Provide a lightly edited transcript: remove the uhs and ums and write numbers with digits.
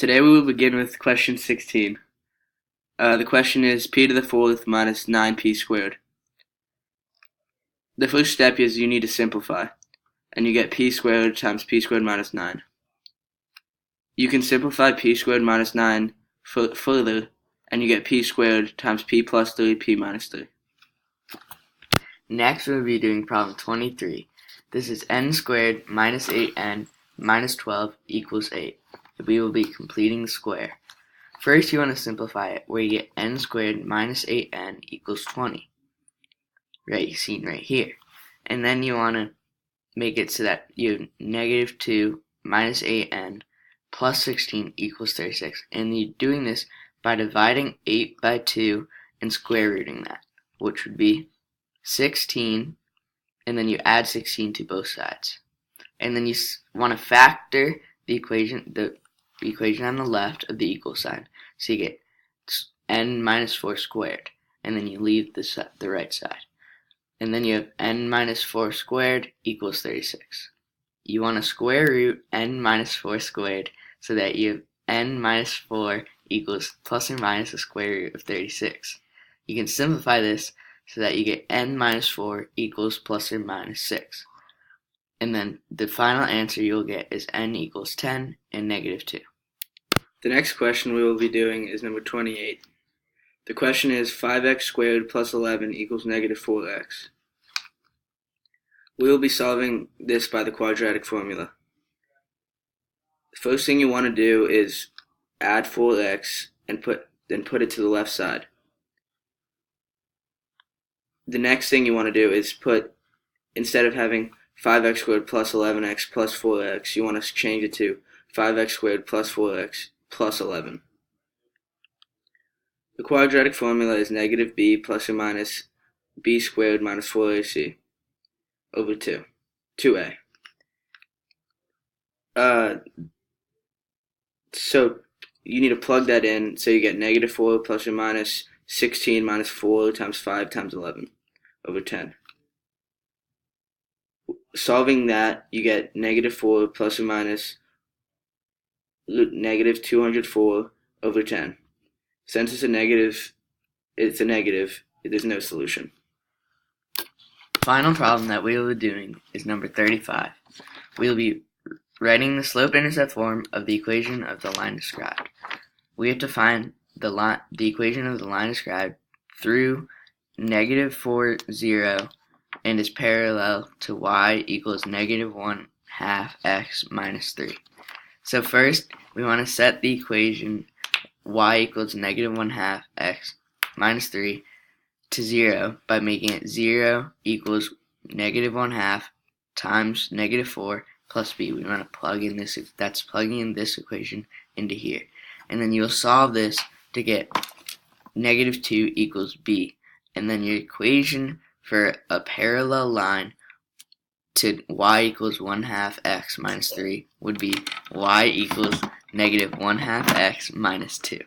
Today we will begin with question 16. The question is p to the fourth minus 9p squared. The first step is you need to simplify, and you get p squared times p squared minus 9. You can simplify p squared minus 9 further, and you get p squared times p plus 3p minus 3. Next we'll be doing problem 23. This is n squared minus 8n minus 12 equals 8. We will be completing the square. First you want to simplify it, where you get n squared minus 8n equals 20. Seen right here. And then you want to make it so that you have negative 2 minus 8n plus 16 equals 36. And you're doing this by dividing 8 by 2 and square rooting that, which would be 16, and then you add 16 to both sides. And then you want to factor the equation on the left of the equal sign. So you get n minus 4 squared, and then you leave the right side. And then you have n minus 4 squared equals 36. You want to square root n minus 4 squared so that you have n minus 4 equals plus or minus the square root of 36. You can simplify this so that you get n minus 4 equals plus or minus 6. And then the final answer you'll get is n equals 10 and negative 2. The next question we will be doing is number 28. The question is 5x squared plus 11 equals negative 4x. We will be solving this by the quadratic formula. The first thing you want to do is add 4x and put it to the left side. The next thing you want to do is instead of having 5x squared plus 11x plus 4x, you want to change it to 5x squared plus 4x plus 11. The quadratic formula is negative b plus or minus b squared minus 4ac over 2a. So you need to plug that in, so you get negative 4 plus or minus 16 minus 4 times 5 times 11 over 10. Solving that, you get negative 4 plus or minus negative 204 over 10. Since it's a negative, there's no solution. Final problem that we will be doing is number 35. We will be writing the slope-intercept form of the equation of the line described. We have to find the equation of the line described through negative 4, 0, and is parallel to y equals negative 1/2 x minus 3. So first, we want to set the equation y equals negative 1/2 x minus 3 to 0 by making it 0 equals negative 1/2 times negative 4 plus b. We want to plug in this, that's plugging in this equation into here. And then you'll solve this to get negative 2 equals b. And then your equation for a parallel line to y equals 1/2 x minus 3 would be y equals negative 1/2 x minus 2.